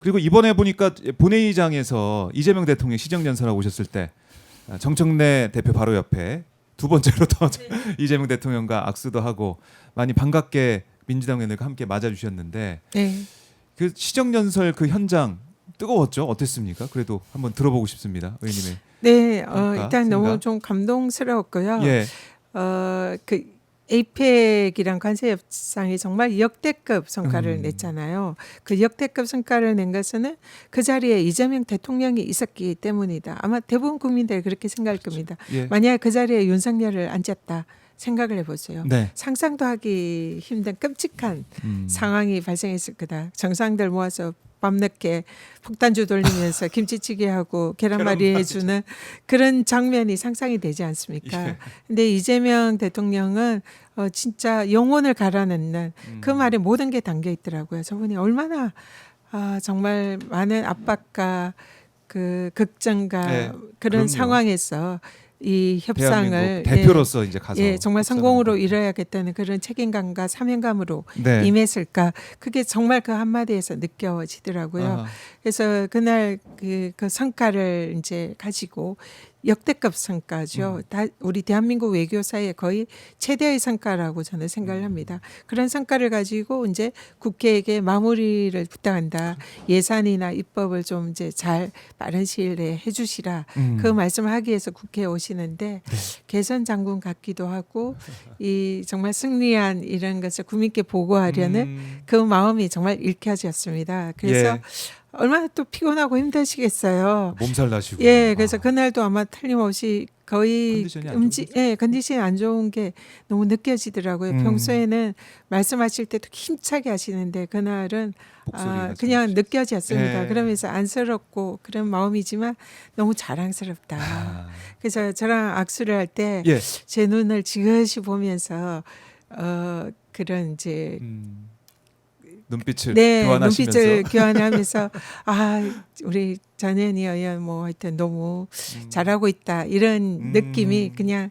그리고 이번에 보니까 본회의장에서 이재명 대통령 시정연설하고 오셨을 때 정청래 대표 바로 옆에 두 번째로 더 이재명 대통령과 악수도 하고 많이 반갑게 민주당 의원들과 함께 맞아주셨는데 네. 그 시정연설 그 현장 뜨거웠죠? 어땠습니까? 그래도 한번 들어보고 싶습니다, 의원님의. 네, 평가, 일단 너무 생각? 좀 감동스러웠고요. 예, 그 에이펙이랑 관세협상이 정말 역대급 성과를 음. 냈잖아요. 그 역대급 성과를 낸 것은 그 자리에 이재명 대통령이 있었기 때문이다. 아마 대부분 국민들이 그렇게 생각할 겁니다. 예, 만약에 그 자리에 윤석열을 앉혔다 생각을 해보세요. 네, 상상도 하기 힘든 끔찍한 상황이 발생했을 거다. 정상들 모아서 밤늦게 폭탄주 돌리면서 김치찌개하고 계란말이 해주는 그런 장면이 상상이 되지 않습니까? 예. 근데 이재명 대통령은 진짜 영혼을 갈아넣는 그 말에 모든 게 담겨 있더라고요. 저분이 얼마나 정말 많은 압박과 그 걱정과 네, 그런 그럼요. 상황에서 이 협상을 대한민국 대표로서 이제 가서 정말 협상하는 성공으로 거. 이뤄야겠다는 그런 책임감과 사명감으로 네. 임했을까? 그게 정말 그 한마디에서 느껴지더라고요. 아하. 그래서 그날 그 성과를 이제 가지고 역대급 성과죠. 다 우리 대한민국 외교사의 거의 최대의 성과라고 저는 생각을 합니다. 그런 성과를 가지고 이제 국회에게 마무리를 부탁한다. 예산이나 입법을 좀 이제 잘 빠른 시일 내에 해주시라. 그 말씀을 하기 위해서 국회에 오시는데 개선 장군 같기도 하고 이 정말 승리한 이런 것을 국민께 보고하려는 그 마음이 정말 읽혀졌습니다. 그래서 예. 얼마나 또 피곤하고 힘드시겠어요. 몸살 나시고. 예, 그래서 그날도 아마 틀림없이 거의 컨디션이 안 좋은 거죠? 컨디션이 안 좋은 게 너무 느껴지더라고요. 평소에는 말씀하실 때도 힘차게 하시는데 그날은 목소리가 그냥 좀- 느껴졌습니다. 예. 그러면서 안쓰럽고 그런 마음이지만 너무 자랑스럽다. 아. 그래서 저랑 악수를 할 때 제 예. 눈을 지그시 보면서 그런 이제 눈빛을 네, 교환하시면서 눈빛을 교환하면서 우리 전현희 의원 뭐 하여튼 너무 잘하고 있다 이런 느낌이 그냥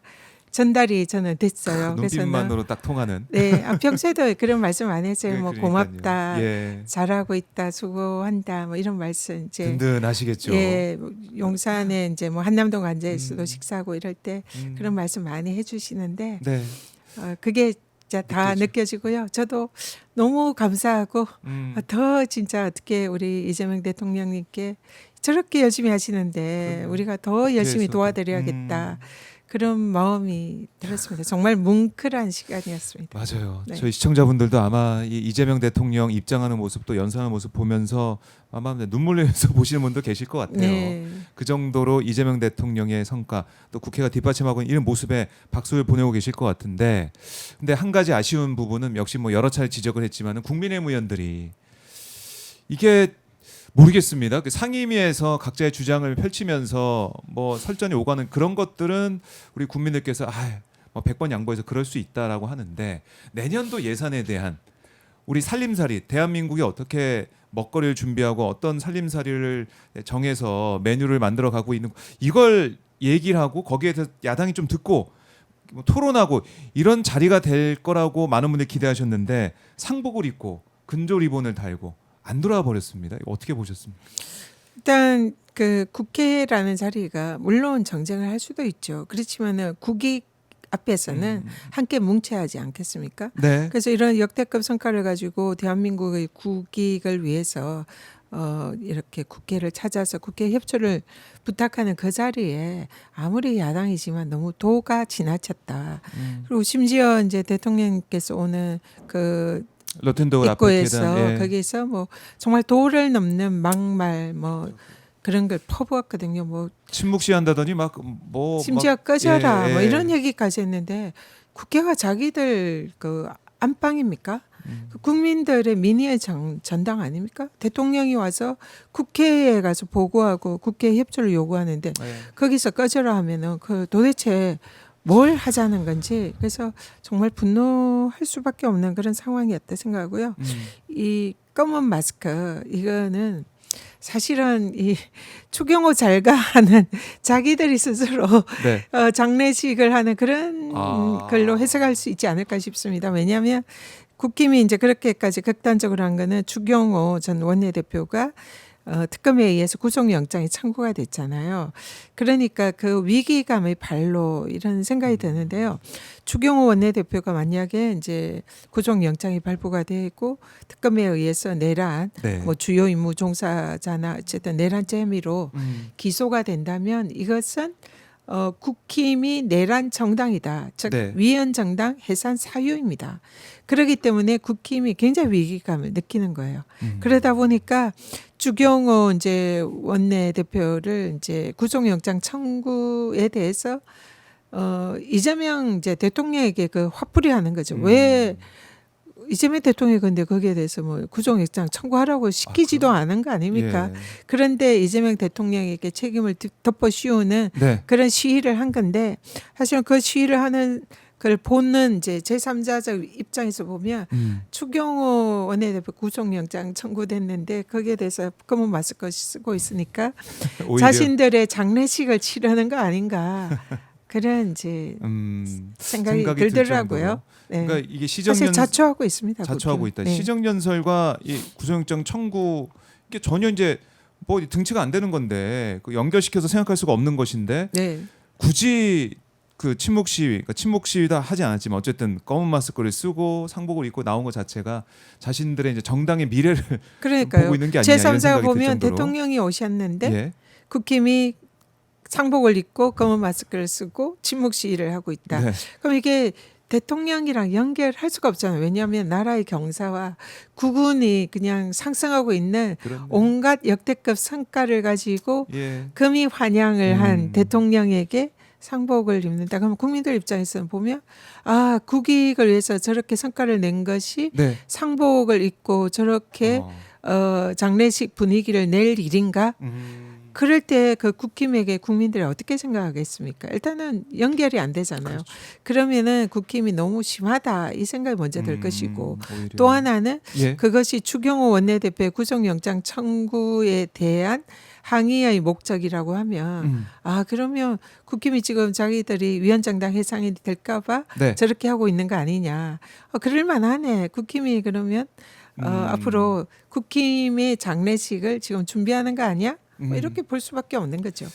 전달이 저는 됐어요. 그래서 눈빛만으로 딱 통하는. 네, 평소에도 그런 말씀 안 했어요. 뭐 그러니까요. 고맙다, 예. 잘하고 있다, 수고한다, 뭐 이런 말씀 이제 든든하시겠죠. 예, 용산에 이제 뭐 한남동 앉아있어도 식사하고 이럴 때 음. 그런 말씀 많이 해주시는데 네. 그게 진짜 다 느껴지고요. 저도 너무 감사하고 더 진짜 어떻게 우리 이재명 대통령님께 저렇게 열심히 하시는데 그럼요. 우리가 더 열심히 국회에서도. 도와드려야겠다. 그런 마음이 들었습니다. 정말 뭉클한 시간이었습니다. 맞아요. 네. 저희 시청자분들도 아마 이 이재명 대통령 입장하는 모습 또 연설하는 모습 보면서 아마 눈물 흘리면서 보시는 분도 계실 것 같아요. 네. 그 정도로 이재명 대통령의 성과 또 국회가 뒷받침하고 있는 이런 모습에 박수를 보내고 계실 것 같은데 근데 한 가지 아쉬운 부분은 역시 뭐 여러 차례 지적을 했지만은 국민의힘 의원들이 이게 모르겠습니다. 그 상임위에서 각자의 주장을 펼치면서 뭐 설전이 오가는 그런 것들은 우리 국민들께서 뭐 100번 양보해서 그럴 수 있다라고 하는데 내년도 예산에 대한 우리 살림살이 대한민국이 어떻게 먹거리를 준비하고 어떤 살림살이를 정해서 메뉴를 만들어 가고 있는 이걸 얘기를 하고 거기에 대해서 야당이 좀 듣고 뭐 토론하고 이런 자리가 될 거라고 많은 분들이 기대하셨는데 상복을 입고 근조 리본을 달고 안 돌아와 버렸습니다. 이거 어떻게 보셨습니까? 일단 그 국회라는 자리가 물론 정쟁을 할 수도 있죠. 그렇지만은 국익 앞에서는 함께 뭉쳐야 하지 않겠습니까? 네. 그래서 이런 역대급 성과를 가지고 대한민국의 국익을 위해서 이렇게 국회를 찾아서 국회 협조를 부탁하는 그 자리에 아무리 야당이지만 너무 도가 지나쳤다. 그리고 심지어 이제 대통령께서 오늘 그 로텐도어 앞에 입구에서 계단, 예. 거기서 뭐 정말 도를 넘는 막말 뭐 그런 걸 퍼부었거든요. 뭐 침묵 시한다더니 뭐 심지어 꺼져라 예, 뭐 예. 이런 얘기까지 했는데 국회가 자기들 그 안방입니까? 그 국민들의 민의의 전당 아닙니까? 대통령이 와서 국회에 가서 보고하고 국회 협조를 요구하는데 예. 거기서 꺼져라 하면은 그 도대체 뭘 하자는 건지 그래서 정말 분노할 수밖에 없는 그런 상황이었다 생각하고요. 이 검은 마스크 이거는 사실은 이 추경호 잘가 하는 자기들이 스스로 네. 장례식을 하는 그런 아. 걸로 해석할 수 있지 않을까 싶습니다. 왜냐하면 국힘이 이제 그렇게까지 극단적으로 한 거는 추경호 전 원내대표가 특검에 의해서 구속영장이 청구가 됐잖아요. 그러니까 그 위기감의 발로 이런 생각이 드는데요. 추경호 원내대표가 만약에 이제 구속영장이 발부가 되고 특검에 의해서 내란, 네. 뭐 주요 임무 종사자나 어쨌든 내란죄 혐의로 기소가 된다면 이것은 국힘이 내란 정당이다. 즉 네. 위헌 정당 해산 사유입니다. 그렇기 때문에 국힘이 굉장히 위기감을 느끼는 거예요. 그러다 보니까 추경호 이제 원내대표를 이제 구속영장 청구에 대해서 이재명 이제 대통령에게 그 화풀이하는 거죠. 왜 이재명 대통령이 근데 거기에 대해서 뭐 구속영장 청구하라고 시키지도 않은 거 아닙니까? 예. 그런데 이재명 대통령에게 책임을 덮어 씌우는 네. 그런 시위를 한 건데 사실은 그 시위를 하는 그걸 보는 이제 제3자적 입장에서 보면 추경호 원내대표 구속영장 청구됐는데 거기에 대해서 검은 마스크 쓰고 있으니까 오히려 자신들의 장례식을 치르는 거 아닌가 그런 이제 생각이 들 들더라고요. 정도로. 네. 그러니까 이게 사실 시정연 자초하고 있습니다. 자초하고 국힘은. 있다. 네. 시정연설과 이 구속영장 청구 이게 전혀 이제 뭐 등치가 안 되는 건데 그 연결시켜서 생각할 수가 없는 것인데 네. 굳이 그 침묵 시위, 그러니까 침묵 시위다 하지 않았지만 어쨌든 검은 마스크를 쓰고 상복을 입고 나온 것 자체가 자신들의 이제 정당의 미래를 그러니까요. 보고 있는 게 아니냐 이런 제3자가 생각이 들 보면 정도로. 대통령이 오셨는데 예. 국힘이 상복을 입고 검은 마스크를 쓰고 침묵 시위를 하고 있다. 네. 그럼 이게 대통령이랑 연결할 수가 없잖아요. 왜냐하면 나라의 경사와 국운이 그냥 상승하고 있는 그렇네. 온갖 역대급 성과를 가지고 예. 금이 환영을 한 대통령에게 상복을 입는다. 그러면 국민들 입장에서는 보면 아 국익을 위해서 저렇게 성과를 낸 것이 네. 상복을 입고 저렇게 장례식 분위기를 낼 일인가? 그럴 때 그 국힘에게 국민들이 어떻게 생각하겠습니까? 일단은 연결이 안 되잖아요. 그렇죠. 그러면은 국힘이 너무 심하다 이 생각이 먼저 들 것이고 오히려. 또 하나는 예. 그것이 추경호 원내대표의 구속영장 청구에 대한 항의의 목적이라고 하면 아 그러면 국힘이 지금 자기들이 위헌정당 해상이 될까봐 네. 저렇게 하고 있는 거 아니냐? 그럴 만하네. 국힘이 그러면 앞으로 국힘의 장례식을 지금 준비하는 거 아니야? 뭐 이렇게 볼 수밖에 없는 거죠.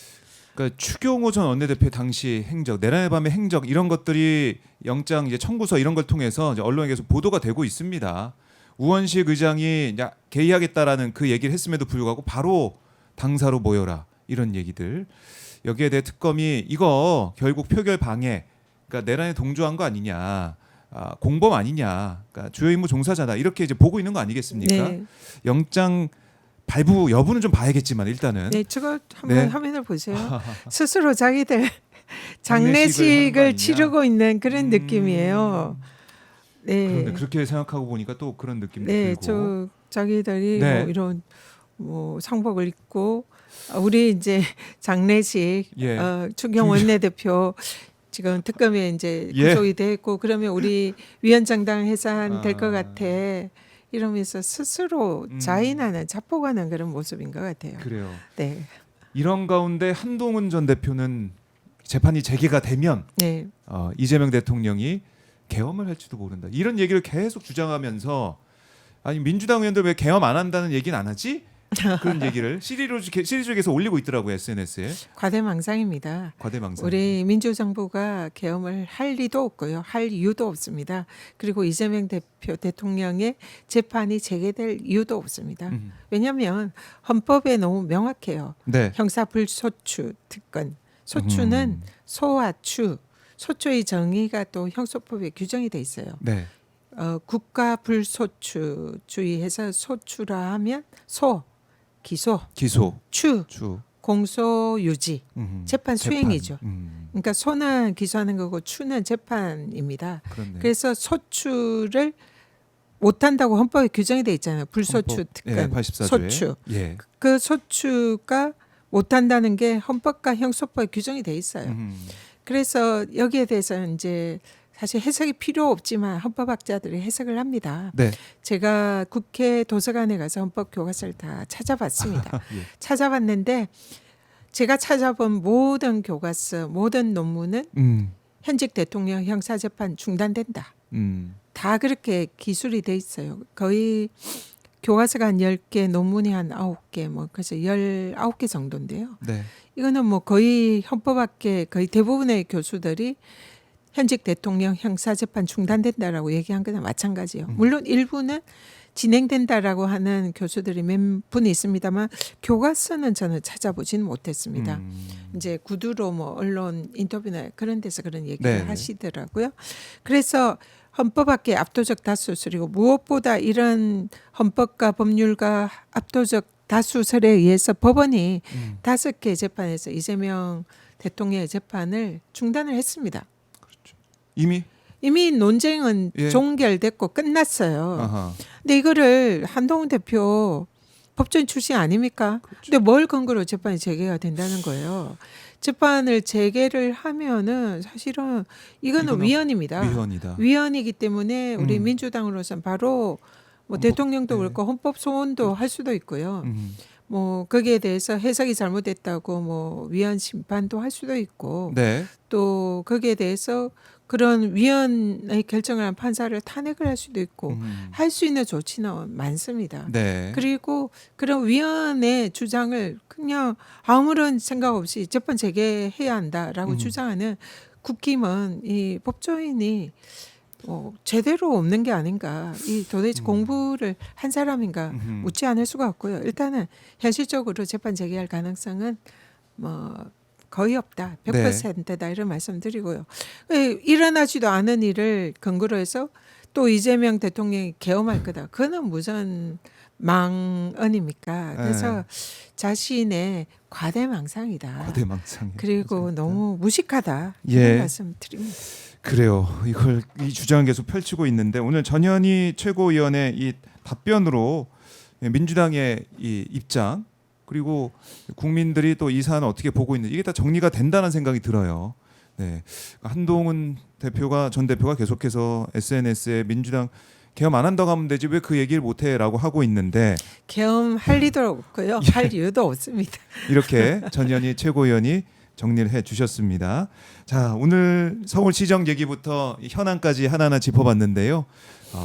그러니까 추경호 전 원내대표 당시 행적, 내란의 밤의 행적 이런 것들이 영장 이제 청구서 이런 걸 통해서 이제 언론에 계속 보도가 되고 있습니다. 우원식 의장이 이제 개의하겠다라는 그 얘기를 했음에도 불구하고 바로 당사로 모여라 이런 얘기들. 여기에 대해 특검이 이거 결국 표결 방해, 그러니까 내란에 동조한 거 아니냐, 공범 아니냐, 그러니까 주요 임무 종사자다 이렇게 이제 보고 있는 거 아니겠습니까? 네. 영장 발부 여부는 좀 봐야겠지만 일단은 네, 저거 한번 네. 화면을 보세요. 스스로 자기들 장례식을 하는 거 아니냐? 장례식을 치르고 있는 그런 느낌이에요. 네, 그런데 그렇게 생각하고 보니까 또 그런 느낌도 네, 들고. 저 자기들이 네. 뭐 이런 뭐 상복을 입고 우리 이제 장례식 예. 추경 원내대표 지금 특검에 이제 예. 구속이 됐고 그러면 우리 위헌정당 해산 될 것 아. 같아. 이러면서 스스로 자인하는 자폭하는 그런 모습인 것 같아요. 그래요. 네, 이런 가운데 한동훈 전 대표는 재판이 재개가 되면 네, 이재명 대통령이 계엄을 할지도 모른다. 이런 얘기를 계속 주장하면서 아니 민주당 의원들 왜 계엄 안 한다는 얘기는 안 하지? 그런 얘기를 시리즈에서 올리고 있더라고요 SNS에. 과대망상입니다. 과대망상. 우리 민주정부가 계엄을 할 리도 없고요. 할 이유도 없습니다. 그리고 이재명 대통령의 재판이 재개될 이유도 없습니다. 왜냐하면 헌법에 너무 명확해요. 네. 형사불소추 특권. 소추는 소와 추. 소추의 정의가 또 형소법에 규정이 돼 있어요. 네. 국가 불소추주의해서 소추라 하면 소, 기소, 기소. 추, 추. 공소 유지, 재판 수행이죠. 그러니까 소는 기소하는 거고 추는 재판입니다. 그렇네. 그래서 소추를 못한다고 헌법에 규정이 돼 있잖아요. 불소추 헌법, 특권, 예, 84조에. 소추. 예. 그 소추가 못한다는 게 헌법과 형소법에 규정이 돼 있어요. 그래서 여기에 대해서는 이제 사실 해석이 필요 없지만 헌법학자들이 해석을 합니다. 네. 제가 국회 도서관에 가서 헌법 교과서를 다 찾아봤습니다. 예. 찾아봤는데 제가 찾아본 모든 교과서, 모든 논문은 현직 대통령 형사재판 중단된다. 다 그렇게 기술이 돼 있어요. 거의 교과서가 한 10개, 논문이 한 9개, 뭐 그래서 19개 정도인데요. 네. 이거는 뭐 거의 헌법학계 거의 대부분의 교수들이 현직 대통령 형사재판 중단된다라고 얘기한 거나 마찬가지예요. 물론 일부는 진행된다라고 하는 교수들이 몇 분 있습니다만 교과서는 저는 찾아보지는 못했습니다. 이제 구두로 뭐 언론 인터뷰나 그런 데서 그런 얘기를 네. 하시더라고요. 그래서 헌법학계 압도적 다수설이고 무엇보다 이런 헌법과 법률과 압도적 다수설에 의해서 법원이 5개 재판에서 이재명 대통령의 재판을 중단을 했습니다. 이미 논쟁은 예. 종결됐고 끝났어요. 아하. 근데 이거를 한동훈 대표 법조인 출신 아닙니까? 근데 뭘 근거로 재판이 재개가 된다는 거예요. 재판을 재개를 하면은 사실은 이거는 위헌입니다. 위헌이다. 위헌이기 때문에 우리 민주당으로서는 바로 뭐 대통령도 네. 그렇고 헌법 소원도 할 수도 있고요. 음. 뭐 거기에 대해서 해석이 잘못됐다고 뭐 위헌 심판도 할 수도 있고 네. 또 거기에 대해서 그런 위헌의 결정을 한 판사를 탄핵을 할 수도 있고 할 수 있는 조치는 많습니다. 네. 그리고 그런 위헌의 주장을 그냥 아무런 생각 없이 재판 재개해야 한다라고 주장하는 국힘은 이 법조인이 제대로 없는 게 아닌가. 이 도대체 공부를 한 사람인가 묻지 않을 수가 없고요. 일단은 현실적으로 재판 재개할 가능성은 뭐 거의 없다. 100%다 이런 말씀드리고요. 일어나지도 않은 일을 근거로 해서 또 이재명 대통령이 계엄할 거다. 그거는 무슨 망언입니까? 그래서 자신의 과대망상이다. 과대망상. 그리고 너무 무식하다. 예. 이런 말씀드립니다. 그래요. 이 주장을 계속 펼치고 있는데 오늘 전현희 최고위원의 이 답변으로 민주당의 이 입장 그리고 국민들이 또 이 사안을 어떻게 보고 있는지 이게 다 정리가 된다는 생각이 들어요. 네. 한동훈 전 대표가 계속해서 SNS에 민주당 계엄 안 한다고 하면 되지 왜 그 얘기를 못해라고 하고 있는데 계엄할 리도 없고요. 할 이유도 없습니다. 이렇게 전현희 최고위원이 정리를 해주셨습니다. 자, 오늘 서울시정 얘기부터 현안까지 하나하나 짚어봤는데요.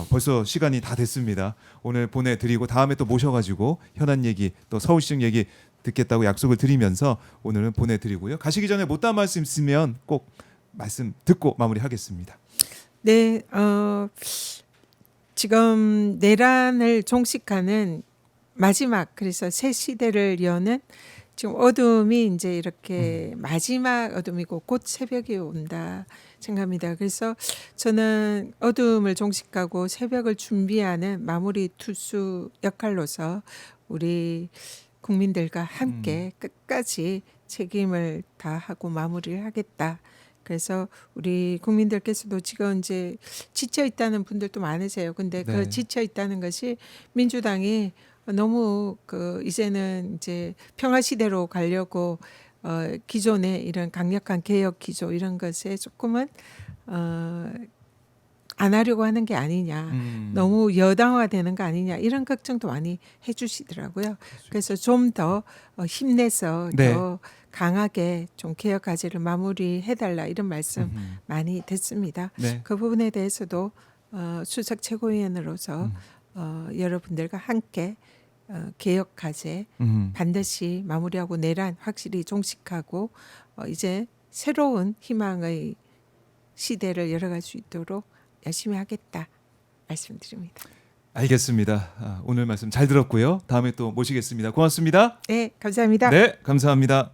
벌써 시간이 다 됐습니다. 오늘 보내드리고 다음에 또 모셔가지고 현안 얘기 또 서울시정 얘기 듣겠다고 약속을 드리면서 오늘은 보내드리고요. 가시기 전에 못다한 말씀 있으면 꼭 말씀 듣고 마무리하겠습니다. 네, 지금 내란을 종식하는 마지막 그래서 새 시대를 여는 지금 어둠이 이제 이렇게 마지막 어둠이고 곧 새벽이 온다 생각합니다. 그래서 저는 어둠을 종식하고 새벽을 준비하는 마무리 투수 역할로서 우리 국민들과 함께 끝까지 책임을 다하고 마무리를 하겠다. 그래서 우리 국민들께서도 지금 이제 지쳐 있다는 분들도 많으세요. 근데 네. 그 지쳐 있다는 것이 민주당이 너무 이제는 이제 평화 시대로 가려고 기존의 이런 강력한 개혁 기조 이런 것에 조금은 안 하려고 하는 게 아니냐. 너무 여당화되는 거 아니냐. 이런 걱정도 많이 해주시더라고요. 그래서 좀 더 힘내서 네. 더 강하게 좀 개혁 과제를 마무리해달라 이런 말씀 많이 듣습니다. 네. 그 부분에 대해서도 수석 최고위원으로서 여러분들과 함께 개혁 과제 반드시 마무리하고 내란 확실히 종식하고 이제 새로운 희망의 시대를 열어갈 수 있도록 열심히 하겠다 말씀드립니다. 알겠습니다. 오늘 말씀 잘 들었고요. 다음에 또 모시겠습니다. 고맙습니다. 네, 감사합니다. 네, 감사합니다.